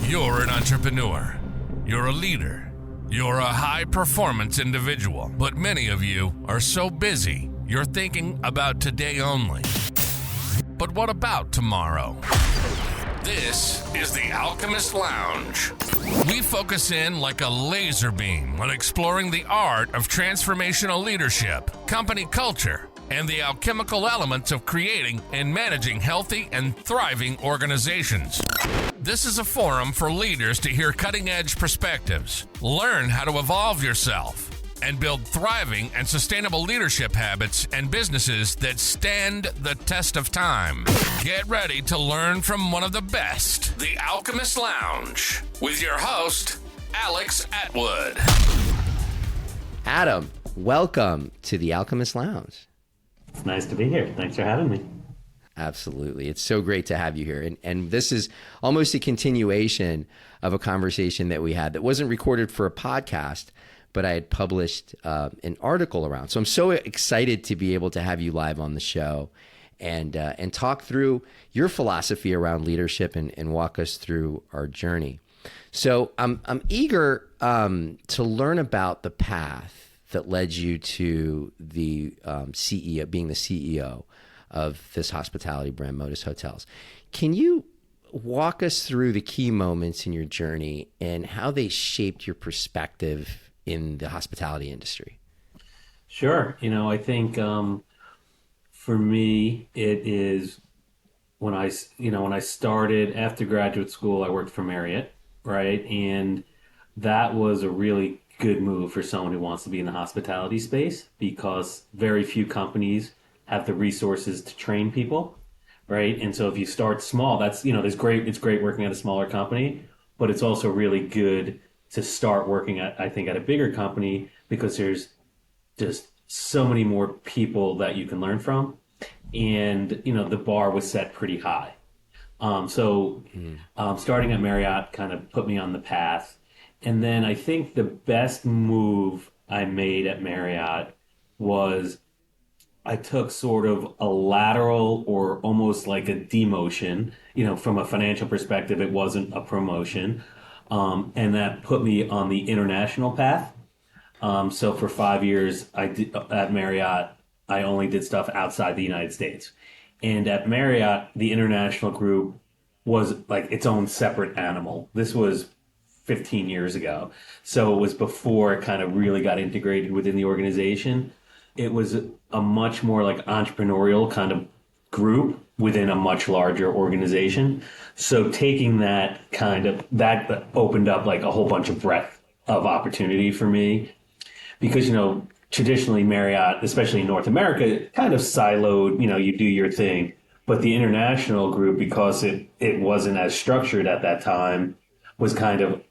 You're an entrepreneur. You're a leader. You're a high-performance individual. But many of you are so busy, you're thinking about today only. But what about tomorrow? This is the Alchemist Lounge. We focus in like a laser beam on exploring the art of transformational leadership, company culture, and the alchemical elements of creating and managing healthy and thriving organizations. This is a forum for leaders to hear cutting-edge perspectives, learn how to evolve yourself, and build thriving and sustainable leadership habits and businesses that stand the test of time. Get ready to learn from one of the best, the Alchemist Lounge, with your host, Alex Atwood. Adam, welcome to the Alchemist Lounge. It's nice to be here. Thanks for having me. Absolutely. It's so great to have you here. And this is almost a continuation of a conversation that we had that wasn't recorded for a podcast, but I had published an article around. So I'm so excited to be able to have you live on the show and talk through your philosophy around leadership and walk us through our journey. So I'm eager to learn about the path that led you to the CEO, being the CEO of this hospitality brand, Modus Hotels. Can you walk us through the key moments in your journey and how they shaped your perspective in the hospitality industry? Sure. I think for me, it is when I started after graduate school, I worked for Marriott, right? And that was a really good move for someone who wants to be in the hospitality space because very few companies have the resources to train people, right? And so if you start small, that's, it's great working at a smaller company, but it's also really good to start working at a bigger company because there's just so many more people that you can learn from. And, the bar was set pretty high. Starting at Marriott kind of put me on the path. And then I think the best move I made at Marriott was I took sort of a lateral or almost like a demotion. From a financial perspective, it wasn't a promotion. And that put me on the international path. So for 5 years at Marriott, I only did stuff outside the United States. And at Marriott, the international group was like its own separate animal. This was 15 years ago. So it was before it kind of really got integrated within the organization. It was a much more like entrepreneurial kind of group within a much larger organization. So taking that opened up like a whole bunch of breadth of opportunity for me because, traditionally Marriott, especially in North America, kind of siloed, you do your thing. But the international group, because it wasn't as structured at that time, was kind of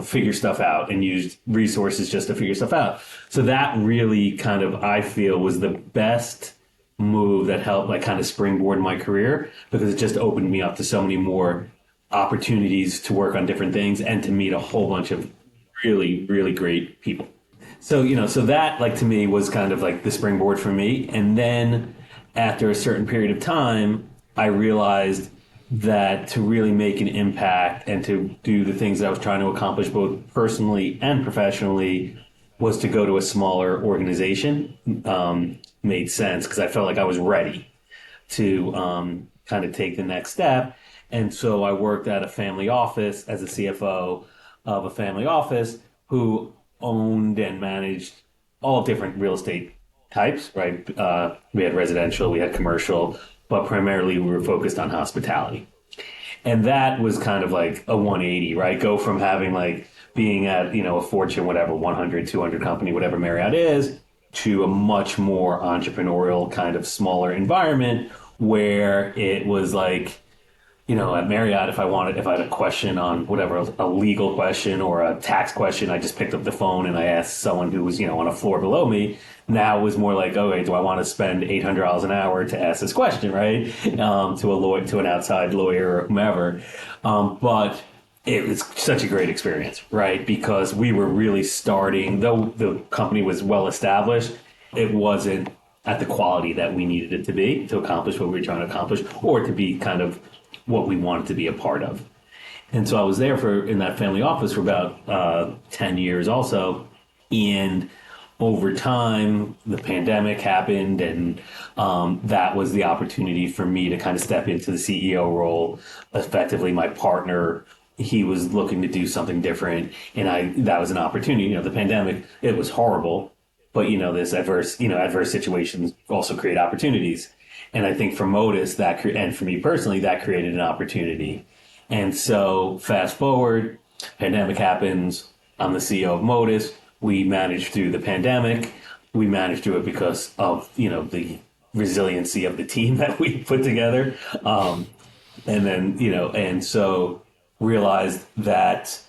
figure stuff out and use resources just to figure stuff out. So that really kind of, I feel, was the best move that helped like kind of springboard my career because it just opened me up to so many more opportunities to work on different things and to meet a whole bunch of really, really great people. So, so that like to me was kind of like the springboard for me. And then after a certain period of time, I realized that to really make an impact and to do the things that I was trying to accomplish both personally and professionally was to go to a smaller organization. Made sense because I felt like I was ready to kind of take the next step. And so I worked at a family office as a CFO of a family office who owned and managed all different real estate types, right? We had residential, we had commercial, but primarily we were focused on hospitality. And that was kind of like a 180, right? Go from having like being at, a Fortune, whatever, 100, 200 company, whatever Marriott is, to a much more entrepreneurial kind of smaller environment where it was like, at Marriott, if I had a question on whatever, a legal question or a tax question, I just picked up the phone and I asked someone who was, on a floor below me. Now it was more like, okay, do I want to spend $800 an hour to ask this question, right? To an outside lawyer or whomever. But it was such a great experience, right? Because we were really starting, though the company was well established, it wasn't at the quality that we needed it to be to accomplish what we were trying to accomplish or to be kind of what we wanted to be a part of. And so I was there in that family office for about 10 years also. And over time, the pandemic happened, and that was the opportunity for me to kind of step into the CEO role. Effectively, my partner, he was looking to do something different, and that was an opportunity. The pandemic, it was horrible, but this adverse situations also create opportunities. And I think for Modus, and for me personally, that created an opportunity. And so fast forward, pandemic happens. I'm the CEO of Modus. We managed through the pandemic. We managed through it because of, the resiliency of the team that we put together. And then, and so realized that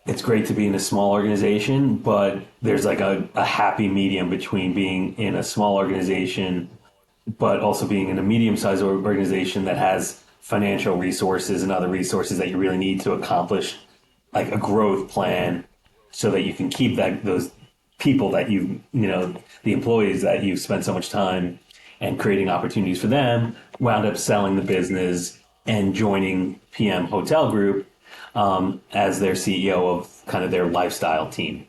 it's great to be in a small organization, but there's like a happy medium between being in a small organization, but also being in a medium-sized organization that has financial resources and other resources that you really need to accomplish like a growth plan so that you can keep those people that the employees that you've spent so much time and creating opportunities for them, wound up selling the business and joining PM Hotel Group as their CEO of kind of their lifestyle team.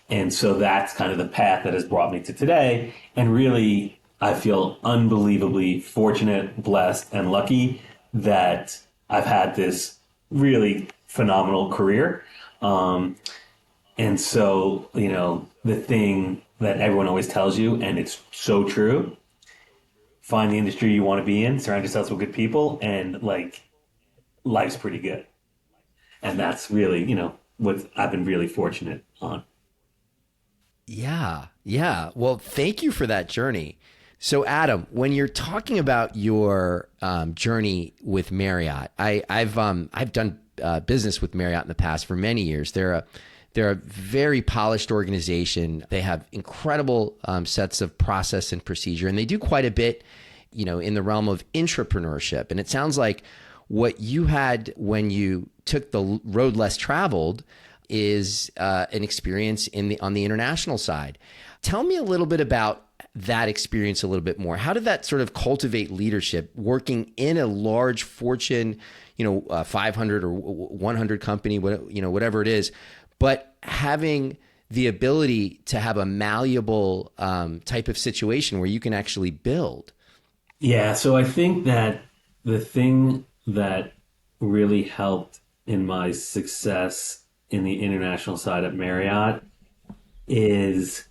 And so that's kind of the path that has brought me to today. And really, I feel unbelievably fortunate, blessed, and lucky that I've had this really phenomenal career. And so, the thing that everyone always tells you, and it's so true, find the industry you want to be in, surround yourself with good people, and like life's pretty good. And that's really, what I've been really fortunate on. Yeah. Yeah. Well, thank you for that journey. So, Adam, when you're talking about your journey with Marriott, I've done business with Marriott in the past for many years. They're a very polished organization. They have incredible sets of process and procedure, and they do quite a bit, in the realm of intrapreneurship. And it sounds like what you had when you took the road less traveled is an experience on the international side. Tell me a little bit about that experience a little bit more. How did that sort of cultivate leadership working in a large Fortune, 500 or 100 company, whatever it is, but having the ability to have a malleable type of situation where you can actually build? Yeah, so I think that the thing that really helped in my success in the international side at Marriott is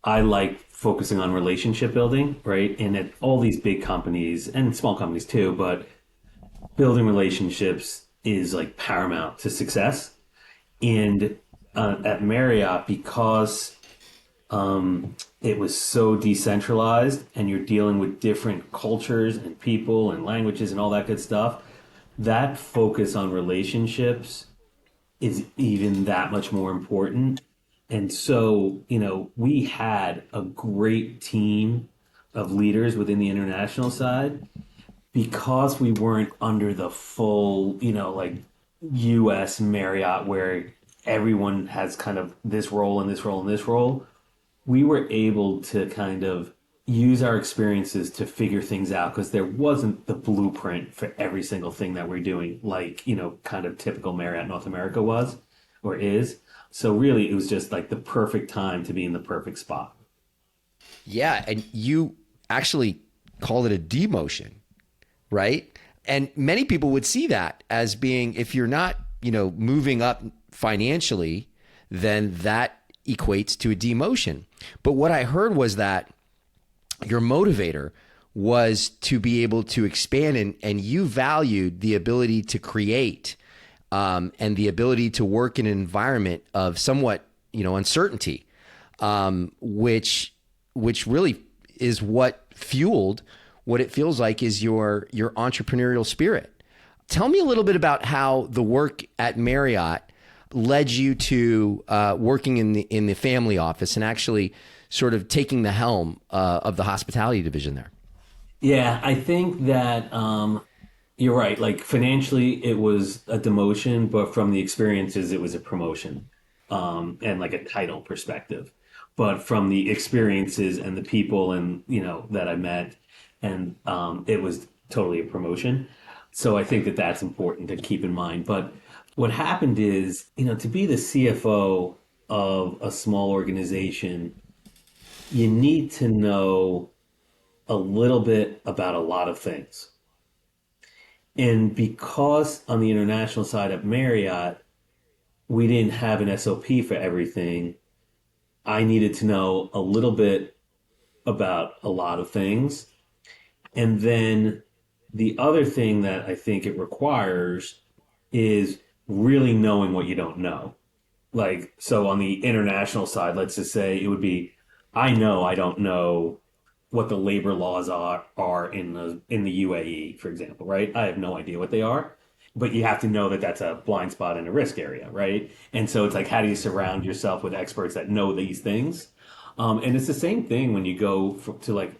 I like focusing on relationship building, right? And at all these big companies and small companies too, but building relationships is like paramount to success. And at Marriott, because it was so decentralized and you're dealing with different cultures and people and languages and all that good stuff, that focus on relationships is even that much more important. And so, we had a great team of leaders within the international side because we weren't under the full, like US Marriott where everyone has kind of this role and this role and this role. We were able to kind of use our experiences to figure things out because there wasn't the blueprint for every single thing that we're doing, like, kind of typical Marriott North America was or is. So really, it was just like the perfect time to be in the perfect spot. Yeah. And you actually called it a demotion, right? And many people would see that as being, if you're not, moving up financially, then that equates to a demotion. But what I heard was that your motivator was to be able to expand, and you valued the ability to create and the ability to work in an environment of somewhat, uncertainty, which really is what fueled what it feels like is your entrepreneurial spirit. Tell me a little bit about how the work at Marriott led you to working in the family office and actually sort of taking the helm of the hospitality division there. Yeah, I think that you're right. Like financially, it was a demotion, but from the experiences, it was a promotion, and like a title perspective. But from the experiences and the people and that I met, and it was totally a promotion. So I think that that's important to keep in mind. But what happened is, to be the CFO of a small organization, you need to know a little bit about a lot of things. And because on the international side at Marriott, we didn't have an SOP for everything, I needed to know a little bit about a lot of things. And then the other thing that I think it requires is really knowing what you don't know. Like, so on the international side, let's just say it would be, I know I don't know what the labor laws are in the UAE, for example, right? I have no idea what they are, but you have to know that that's a blind spot and a risk area, right? And so it's like, how do you surround yourself with experts that know these things? And it's the same thing when you go to like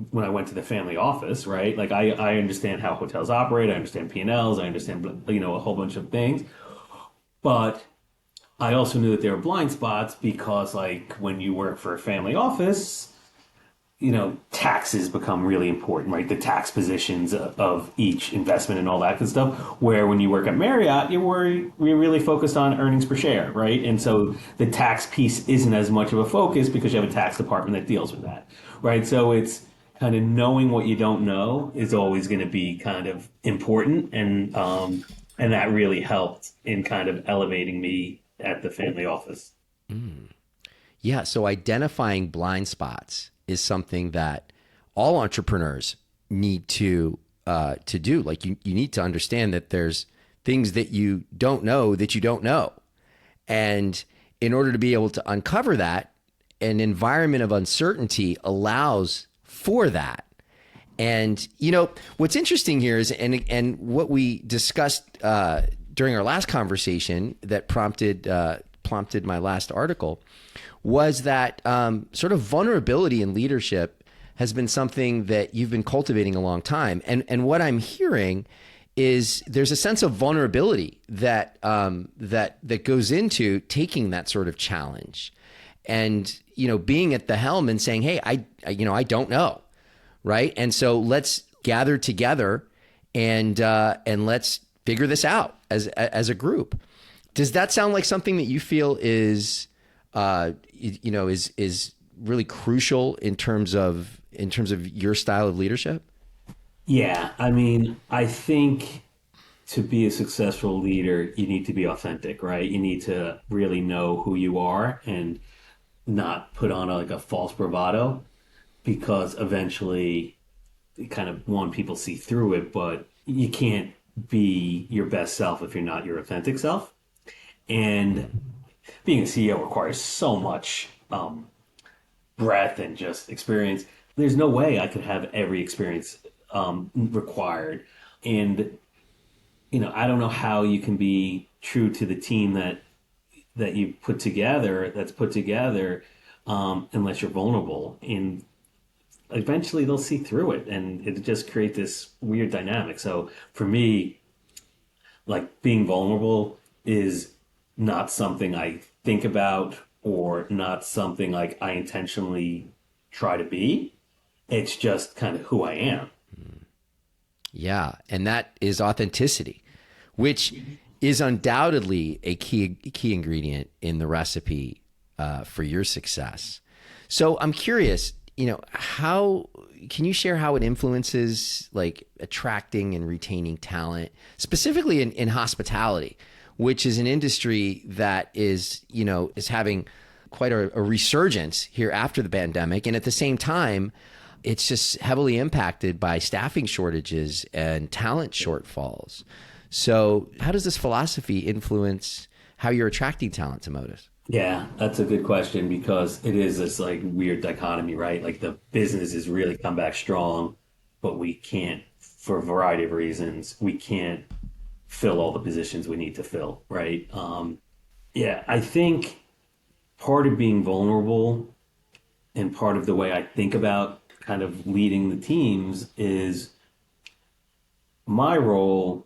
when I went to the family office, right? Like I understand how hotels operate, I understand P&Ls, I understand a whole bunch of things, but I also knew that there were blind spots because like when you work for a family office, taxes become really important, right? The tax positions of each investment and all that good stuff. Where when you work at Marriott, you're really focused on earnings per share, right? And so the tax piece isn't as much of a focus because you have a tax department that deals with that, right? So it's kind of knowing what you don't know is always going to be kind of important, and that really helped in kind of elevating me at the family office. Yeah. So identifying blind spots is something that all entrepreneurs need to do. Like you need to understand that there's things that you don't know that you don't know. And in order to be able to uncover that, an environment of uncertainty allows for that. And what's interesting here is, and what we discussed during our last conversation that prompted my last article was that sort of vulnerability in leadership has been something that you've been cultivating a long time. And what I'm hearing is there's a sense of vulnerability that that goes into taking that sort of challenge, and being at the helm and saying, hey, I don't know, right? And so let's gather together and let's figure this out as a group. Does that sound like something that you feel is is really crucial in terms of your style of leadership? Yeah, I mean, I think to be a successful leader, you need to be authentic, right? You need to really know who you are and not put on like a false bravado, because eventually kind of one, people see through it, but you can't be your best self if you're not your authentic self. And being a CEO requires so much breadth and just experience. There's no way I could have every experience required. And I don't know how you can be true to the team that you put together, unless you're vulnerable. And eventually they'll see through it, and it just create this weird dynamic. So for me, like being vulnerable is not something I think about or not something like I intentionally try to be. It's just kind of who I am. Yeah, and that is authenticity, which is undoubtedly a key ingredient in the recipe for your success. So I'm curious, how can you share how it influences like attracting and retaining talent, specifically in hospitality, which is an industry that is having quite a resurgence here after the pandemic, and at the same time, it's just heavily impacted by staffing shortages and talent shortfalls. So how does this philosophy influence how you're attracting talent to Modus? Yeah, that's a good question, because it is this like weird dichotomy, right? Like the business has really come back strong, but we can't, for a variety of reasons, we can't fill all the positions we need to fill, right? Yeah, I think part of being vulnerable and part of the way I think about kind of leading the teams is my role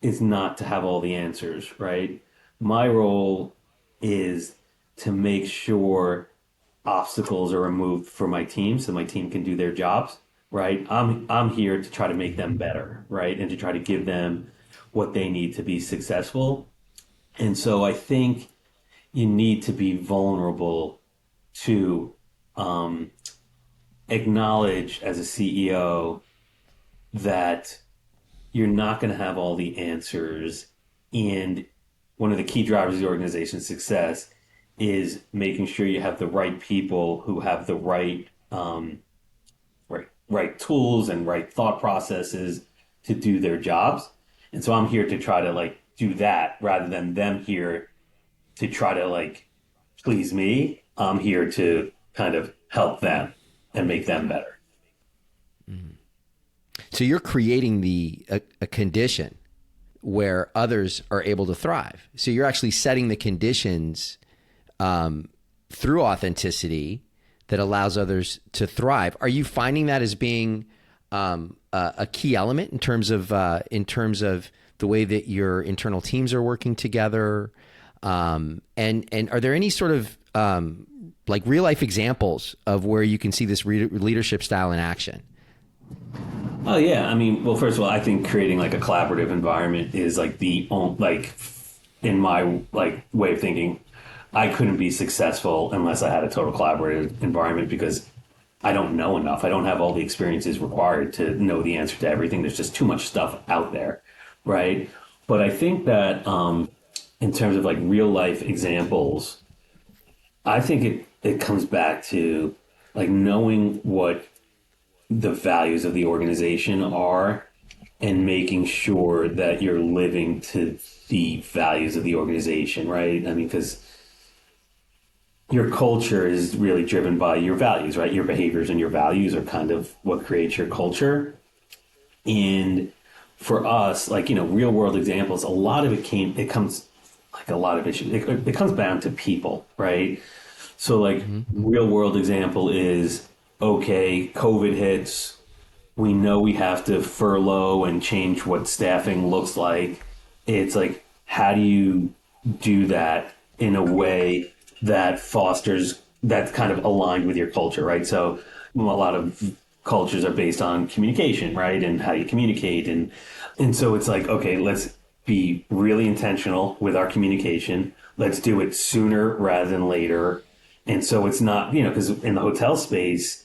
is not to have all the answers, right? My role is to make sure obstacles are removed for my team so my team can do their jobs, right? I'm here to try to make them better, right? And to try to give them what they need to be successful. And so I think you need to be vulnerable to um, acknowledge as a CEO that you're not going to have all the answers. And one of the key drivers of the organization's success is making sure you have the right people who have the right tools and right thought processes to do their jobs. And so I'm here to try to like do that rather than them here to try to like please me. I'm here to kind of help them and make them better. So you're creating a condition where others are able to thrive. So you're actually setting the conditions through authenticity that allows others to thrive. Are you finding that as being a key element in terms of the way that your internal teams are working together? And are there any sort of like real life examples of where you can see this leadership style in action? Oh yeah, I mean, well, first of all, I think creating like a collaborative environment is like in my like way of thinking, I couldn't be successful unless I had a total collaborative environment because I don't know enough. I don't have all the experiences required to know the answer to everything. There's just too much stuff out there, right? But I think that in terms of like real life examples, I think it comes back to like knowing what the values of the organization are and making sure that you're living to the values of the organization, right? I mean, because your culture is really driven by your values, right? Your behaviors and your values are kind of what creates your culture. And for us, like, real world examples, a lot of it comes like a lot of issues. It comes down to people, right? So like real world example is, okay, COVID hits. We know we have to furlough and change what staffing looks like. It's like, how do you do that in a way that fosters, that's kind of aligned with your culture, right? So a lot of cultures are based on communication, right? And how you communicate. And so it's like, okay, let's be really intentional with our communication. Let's do it sooner rather than later. And so it's not, because in the hotel space,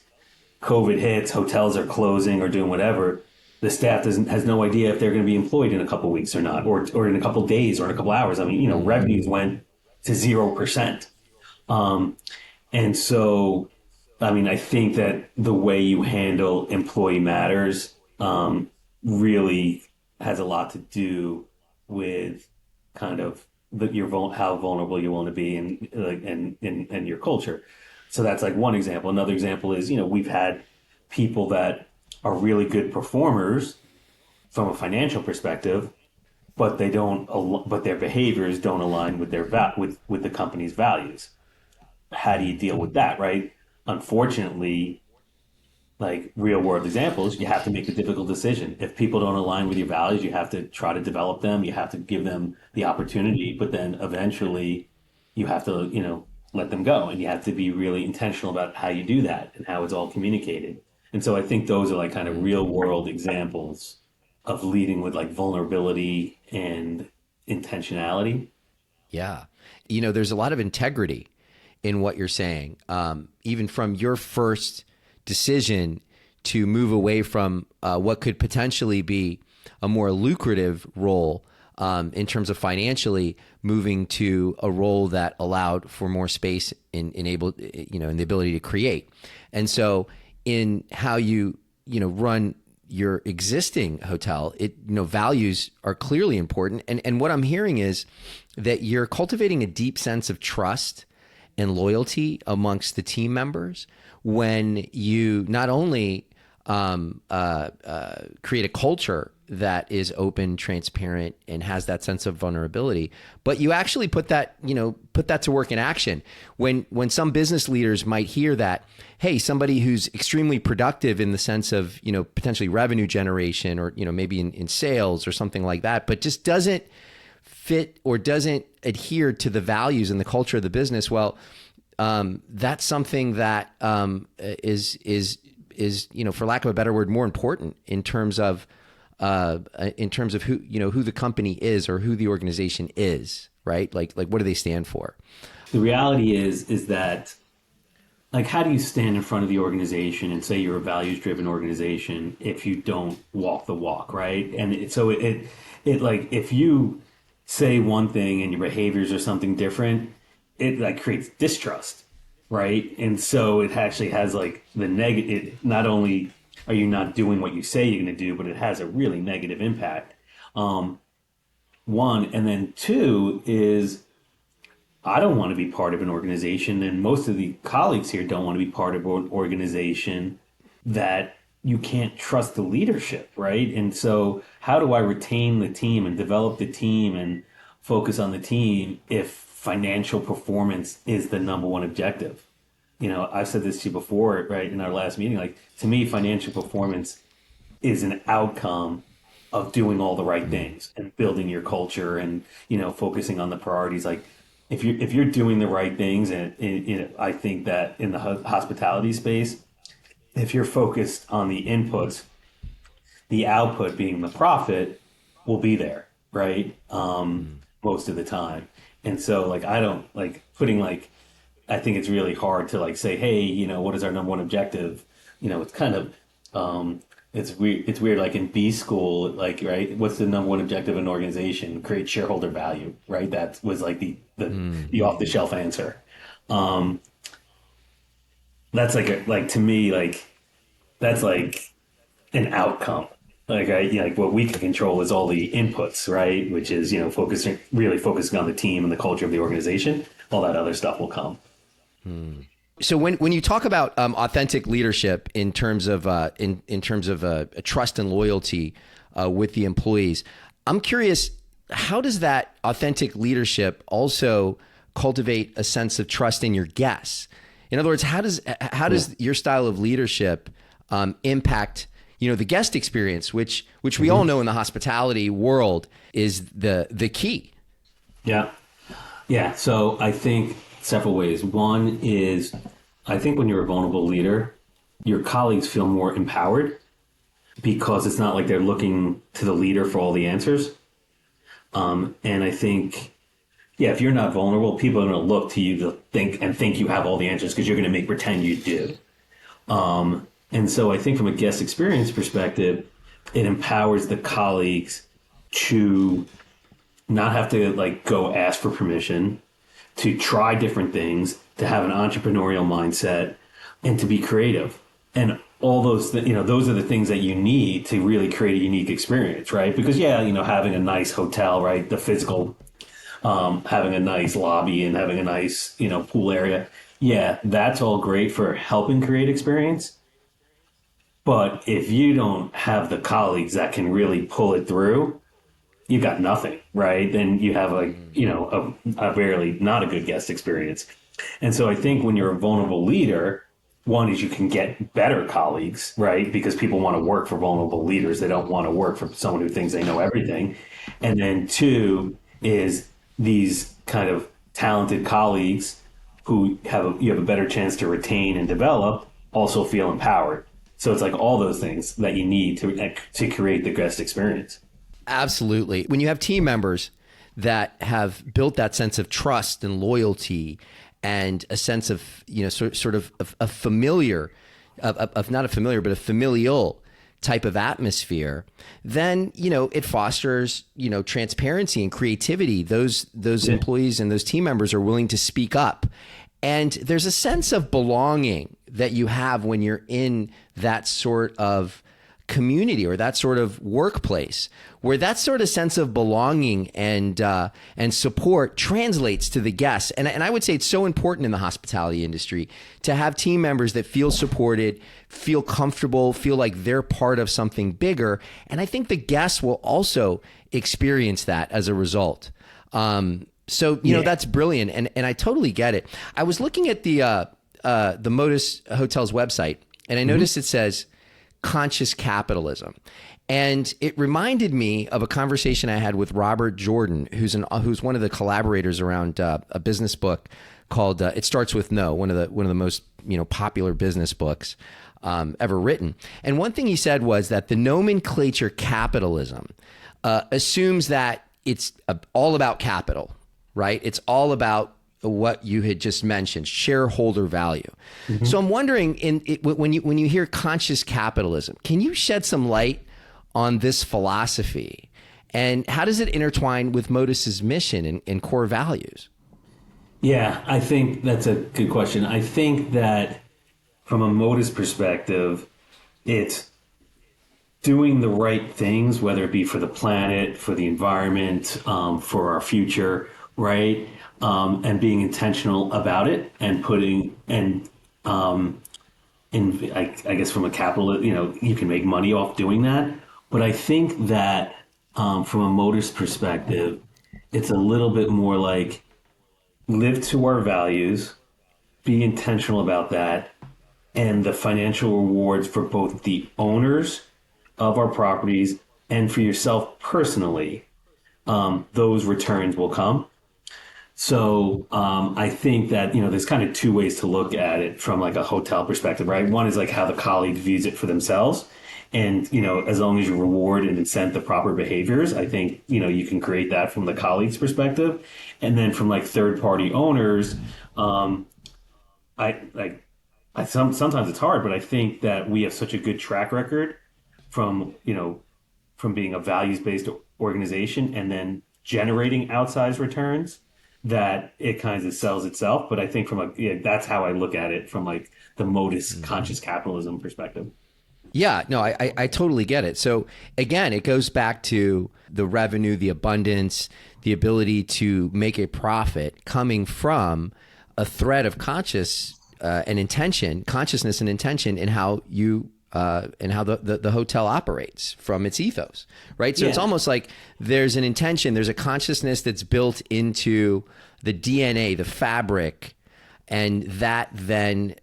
COVID hits, hotels are closing or doing whatever. The staff has no idea if they're going to be employed in a couple of weeks or not, or in a couple of days or in a couple of hours. I mean, revenues went to 0%. And so, I mean, I think that the way you handle employee matters really has a lot to do with kind of how vulnerable you want to be and your culture. So that's like one example. Another example is, we've had people that are really good performers from a financial perspective, but but their behaviors don't align with with the company's values. How do you deal with that, right? Unfortunately, like real world examples, you have to make a difficult decision. If people don't align with your values, you have to try to develop them. You have to give them the opportunity, but then eventually you have to, let them go. And you have to be really intentional about how you do that and how it's all communicated. And so I think those are like kind of real world examples of leading with like vulnerability and intentionality. Yeah. There's a lot of integrity in what you're saying. Even from your first decision to move away from what could potentially be a more lucrative role in terms of financially, moving to a role that allowed for more space in the ability to create. And so in how you run your existing hotel, values are clearly important. And what I'm hearing is that you're cultivating a deep sense of trust and loyalty amongst the team members when you not only create a culture that is open, transparent, and has that sense of vulnerability, but you actually put that to work in action. When some business leaders might hear that, hey, somebody who's extremely productive in the sense of, potentially revenue generation or, maybe in sales or something like that, but just doesn't fit or doesn't adhere to the values and the culture of the business, well, that's something that is for lack of a better word, more important in terms of who the company is or who the organization is, right? Like what do they stand for? The reality is that, like, how do you stand in front of the organization and say you're a values-driven organization if you don't walk the walk, right? And it like, if you say one thing and your behaviors are something different, it like creates distrust, right? And so it actually has like the negative. Not only are you not doing what you say you're going to do, but it has a really negative impact. One, and then two is, I don't want to be part of an organization, and most of the colleagues here don't want to be part of an organization that you can't trust the leadership, right? And so how do I retain the team and develop the team and focus on the team if financial performance is the number one objective? I've said this to you before, right, in our last meeting. Like, to me, financial performance is an outcome of doing all the right things and building your culture and, focusing on the priorities. Like, if you're doing the right things, and I think that in the hospitality space, if you're focused on the inputs, the output being the profit will be there, right? Most of the time. And so, like, I don't like putting, like, I think it's really hard to like say, hey, what is our number one objective? It's kind of, it's weird. It's weird. Like in B school, like, right, what's the number one objective of an organization? Create shareholder value, right? That was like the off the shelf answer. That's like to me, like, that's like an outcome. Like, like what we can control is all the inputs, right? Which is, really focusing on the team and the culture of the organization. All that other stuff will come. So when you talk about authentic leadership in terms of trust and loyalty with the employees, I'm curious, how does that authentic leadership also cultivate a sense of trust in your guests? In other words, how does your style of leadership impact the guest experience, which we all know in the hospitality world is the key? Yeah. So I think several ways. One is, I think when you're a vulnerable leader, your colleagues feel more empowered because it's not like they're looking to the leader for all the answers. And I think, if you're not vulnerable, people are going to look to you to think you have all the answers because you're going to pretend you do. And so I think from a guest experience perspective, it empowers the colleagues to not have to like go ask for permission, to try different things, to have an entrepreneurial mindset, and to be creative. And all those, those are the things that you need to really create a unique experience, right? Because having a nice hotel, right, the physical, having a nice lobby and having a nice, pool area, that's all great for helping create experience. But if you don't have the colleagues that can really pull it through, you got nothing, right? Then you have a barely not a good guest experience. And so I think when you're a vulnerable leader, one is you can get better colleagues, right? Because people want to work for vulnerable leaders. They don't want to work for someone who thinks they know everything. And then two is these kind of talented colleagues who you have a better chance to retain and develop also feel empowered. So it's like all those things that you need to create the guest experience. Absolutely. When you have team members that have built that sense of trust and loyalty and a sense of, sort of a familiar, of not a familiar, but a familial type of atmosphere, then, it fosters, transparency and creativity. Those employees and those team members are willing to speak up. And there's a sense of belonging that you have when you're in that sort of community or that sort of workplace, where that sort of sense of belonging and support translates to the guests. And I would say it's so important in the hospitality industry to have team members that feel supported, feel comfortable, feel like they're part of something bigger. And I think the guests will also experience that as a result. So that's brilliant, and I totally get it. I was looking at the Modus Hotels website, and I noticed it says conscious capitalism, and it reminded me of a conversation I had with Robert Jordan, who's one of the collaborators around a business book called "It Starts with No," one of the most popular business books. ever written. And one thing he said was that the nomenclature capitalism assumes that it's all about capital, right? It's all about what you had just mentioned, shareholder value. Mm-hmm. So I'm wondering, when you hear conscious capitalism, can you shed some light on this philosophy? And how does it intertwine with Modus's mission and core values? Yeah, I think that's a good question. I think that from a Modus perspective, it's doing the right things, whether it be for the planet, for the environment, for our future, right? And being intentional about it and putting I guess from a capital, you can make money off doing that. But I think that from a Modus perspective, it's a little bit more like live to our values, be intentional about that, and the financial rewards for both the owners of our properties and for yourself personally, those returns will come. So I think that, there's kind of two ways to look at it from like a hotel perspective, right? One is like how the colleague views it for themselves. And, as long as you reward and incent the proper behaviors, I think, you can create that from the colleague's perspective. And then from like third party owners, sometimes it's hard, but I think that we have such a good track record from, from being a values-based organization and then generating outsized returns that it kind of sells itself. But I think that's how I look at it from like the Modus conscious capitalism perspective. Yeah, no, I totally get it. So again, it goes back to the revenue, the abundance, the ability to make a profit coming from a thread of consciousness and intention in how you and how the hotel operates from its ethos, right? So It's almost like there's an intention, there's a consciousness that's built into the DNA, the fabric, and that then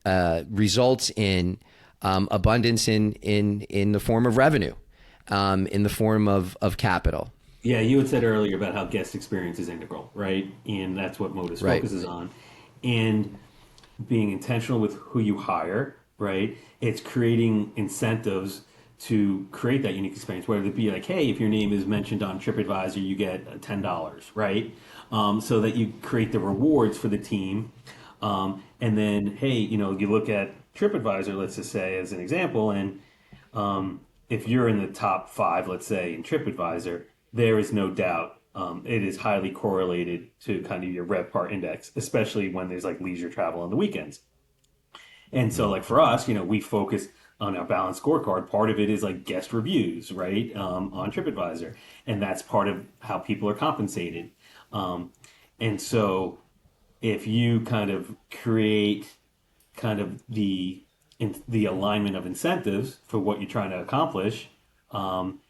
results in abundance in the form of revenue, in the form of capital. Yeah, you had said earlier about how guest experience is integral, right? And that's what Modus focuses on. And being intentional with who you hire, right? It's creating incentives to create that unique experience, whether it be like, hey, if your name is mentioned on TripAdvisor, you get $10, right? So that you create the rewards for the team. And then, hey, you look at TripAdvisor, let's just say as an example, and if you're in the top 5, let's say in TripAdvisor, there is no doubt it is highly correlated to kind of your RevPAR index, especially when there's like leisure travel on the weekends. And so like for us, we focus on our balanced scorecard. Part of it is like guest reviews, right? On TripAdvisor. And that's part of how people are compensated. And so if you kind of create kind of the alignment of incentives for what you're trying to accomplish,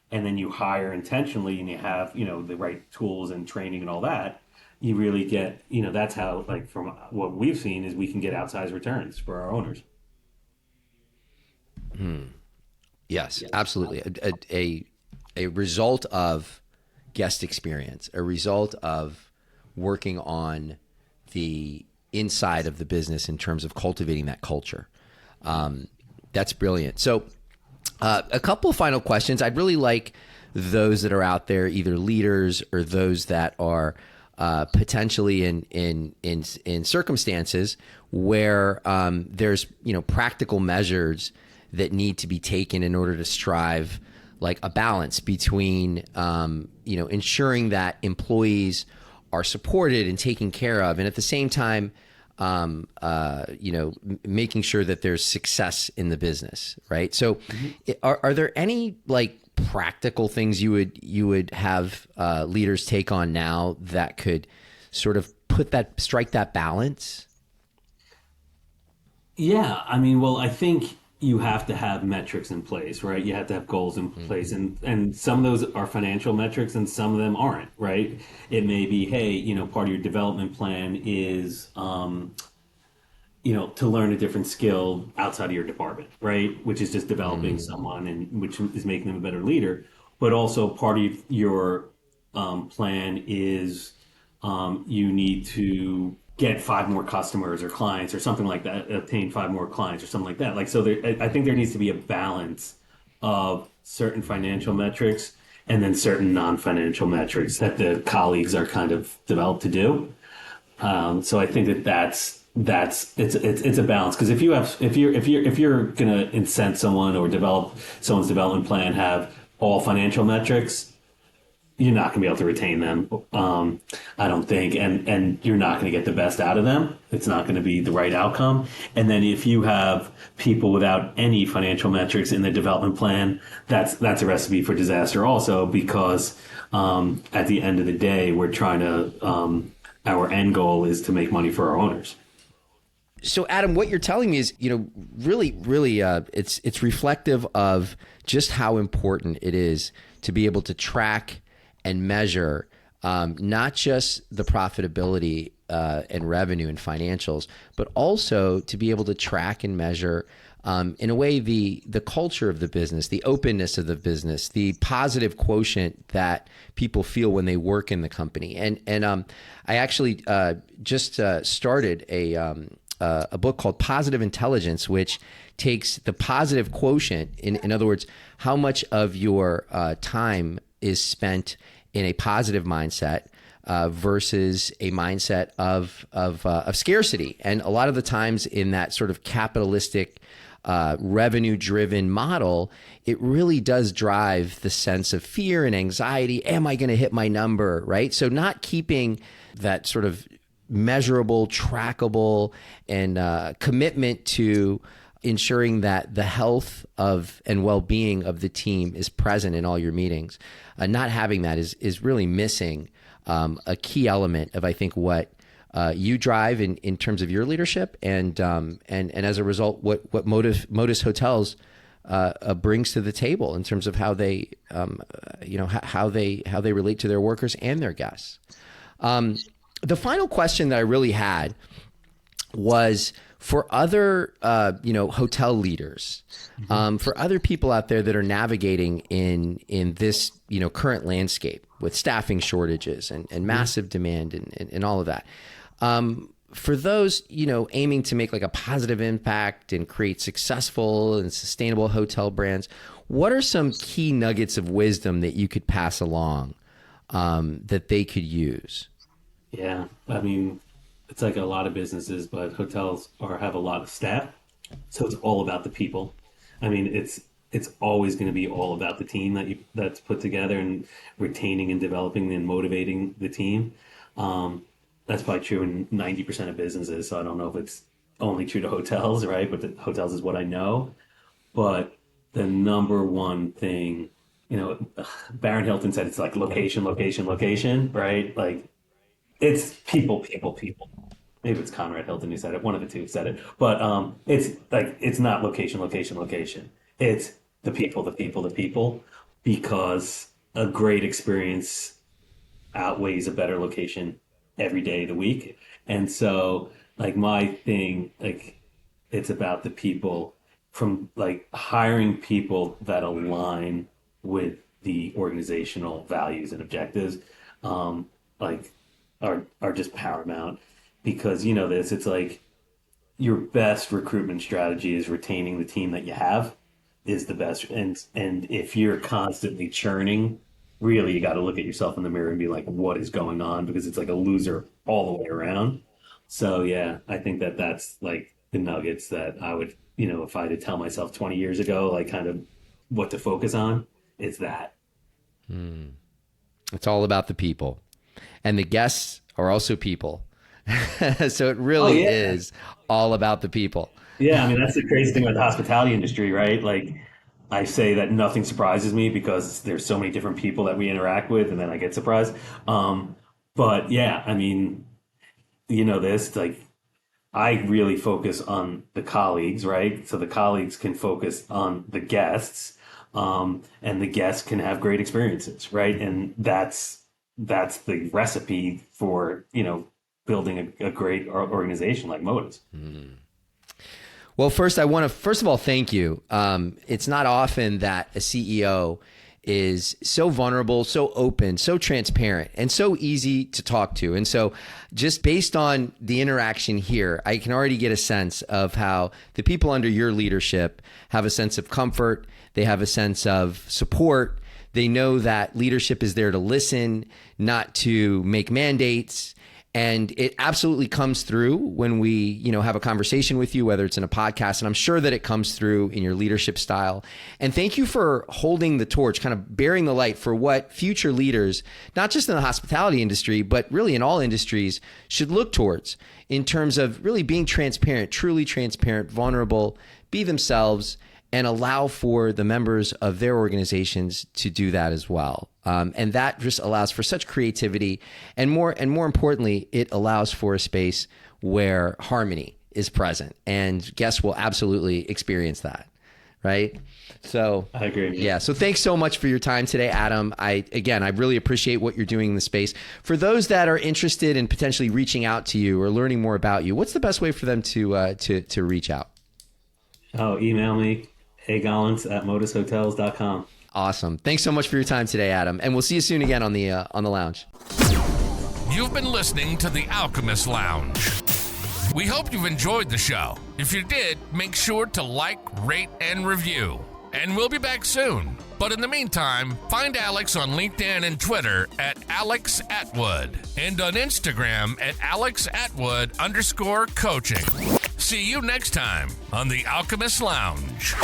and then you hire intentionally and you have, the right tools and training and all that, you really get, that's how, like from what we've seen is we can get outsized returns for our owners. Yes, absolutely. A result of guest experience, a result of working on the inside of the business in terms of cultivating that culture. That's brilliant. So a couple of final questions. I'd really like those that are out there, either leaders or those that are potentially in circumstances where there's practical measures that need to be taken in order to strive like a balance between ensuring that employees are supported and taken care of, and at the same time making sure that there's success in the business, right? So are there any like practical things you would have leaders take on now that could sort of strike that balance? Yeah, I mean, well, I think you have to have metrics in place, right? You have to have goals in place, and some of those are financial metrics, and some of them aren't, right? It may be, hey, part of your development plan is, to learn a different skill outside of your department, right? Which is just developing someone, and which is making them a better leader. But also part of your plan is you need to get 5 more customers or clients or something like that, obtain 5 more clients or something like that. Like, so I think there needs to be a balance of certain financial metrics and then certain non-financial metrics that the colleagues are kind of developed to do. So I think that's it's a balance, because if you're gonna incent someone or develop someone's development plan have all financial metrics, you're not going to be able to retain them. I don't think, and you're not going to get the best out of them. It's not going to be the right outcome. And then if you have people without any financial metrics in the development plan, that's a recipe for disaster also, because at the end of the day, we're trying to our end goal is to make money for our owners. So, Adam, what you're telling me is, really, it's reflective of just how important it is to be able to track and measure not just the profitability and revenue and financials, but also to be able to track and measure, in a way, the culture of the business, the openness of the business, the positive quotient that people feel when they work in the company. And I actually just started a book called Positive Intelligence, which takes the positive quotient, in other words, how much of your time is spent in a positive mindset versus a mindset of scarcity. And a lot of the times in that sort of capitalistic revenue-driven model, it really does drive the sense of fear and anxiety. Am I going to hit my number, right? So not keeping that sort of measurable, trackable, and commitment to ensuring that the health of and well-being of the team is present in all your meetings. Not having that is really missing a key element of, I think, what you drive in terms of your leadership, and as a result, what Modus Hotels brings to the table in terms of how they how they relate to their workers and their guests. The final question that I really had was for other, hotel leaders, for other people out there that are navigating in this, current landscape with staffing shortages and massive demand and all of that. For those, aiming to make like a positive impact and create successful and sustainable hotel brands, what are some key nuggets of wisdom that you could pass along that they could use? Yeah, I mean, it's like a lot of businesses, but hotels have a lot of staff, so it's all about the people. I mean, it's always going to be all about the team that's put together, and retaining and developing and motivating the team. That's probably true in 90% of businesses. So I don't know if it's only true to hotels, right? But the hotels is what I know. But the number one thing, Baron Hilton said it's like location, location, location, right? Like, it's people, people, people. Maybe it's Conrad Hilton who said it. One of the two said it. But it's not location, location, location. It's the people, the people, the people, because a great experience outweighs a better location every day of the week. And so, like, my thing, like, it's about the people, from like hiring people that align with the organizational values and objectives. Like, are just paramount, because it's like your best recruitment strategy is retaining the team that you have is the best, and if you're constantly churning, really you got to look at yourself in the mirror and be like, what is going on, because it's like a loser all the way around. So yeah, I think that's like the nuggets that I would, if I had to tell myself 20 years ago, like kind of what to focus on, it's that. It's all about the people. And the guests are also people. So it really is all about the people. Yeah, I mean, that's the crazy thing about the hospitality industry, right? Like, I say that nothing surprises me because there's so many different people that we interact with, and then I get surprised. But yeah, I mean, this, like, I really focus on the colleagues, right? So the colleagues can focus on the guests, and the guests can have great experiences, right? And that's the recipe for, building a great organization like Modus. Well, first, I want to, first of all, thank you. It's not often that a CEO is so vulnerable, so open, so transparent, and so easy to talk to. And so just based on the interaction here, I can already get a sense of how the people under your leadership have a sense of comfort. They have a sense of support. They know that leadership is there to listen, not to make mandates. And it absolutely comes through when we, have a conversation with you, whether it's in a podcast, and I'm sure that it comes through in your leadership style. And thank you for holding the torch, kind of bearing the light for what future leaders, not just in the hospitality industry, but really in all industries, should look towards in terms of really being transparent, truly transparent, vulnerable, be themselves, and allow for the members of their organizations to do that as well. And that just allows for such creativity, and more importantly, it allows for a space where harmony is present, and guests will absolutely experience that, right? So I agree. Yeah. So thanks so much for your time today, Adam. I really appreciate what you're doing in the space. For those that are interested in potentially reaching out to you or learning more about you, what's the best way for them to reach out? Oh, email me, Gollance@modushotels.com. Awesome. Thanks so much for your time today, Adam. And we'll see you soon again on the lounge. You've been listening to The Alchemist Lounge. We hope you've enjoyed the show. If you did, make sure to like, rate, and review. And we'll be back soon. But in the meantime, find Alex on LinkedIn and Twitter at Alex Atwood, and on Instagram at AlexAtwood_coaching. See you next time on The Alchemist Lounge.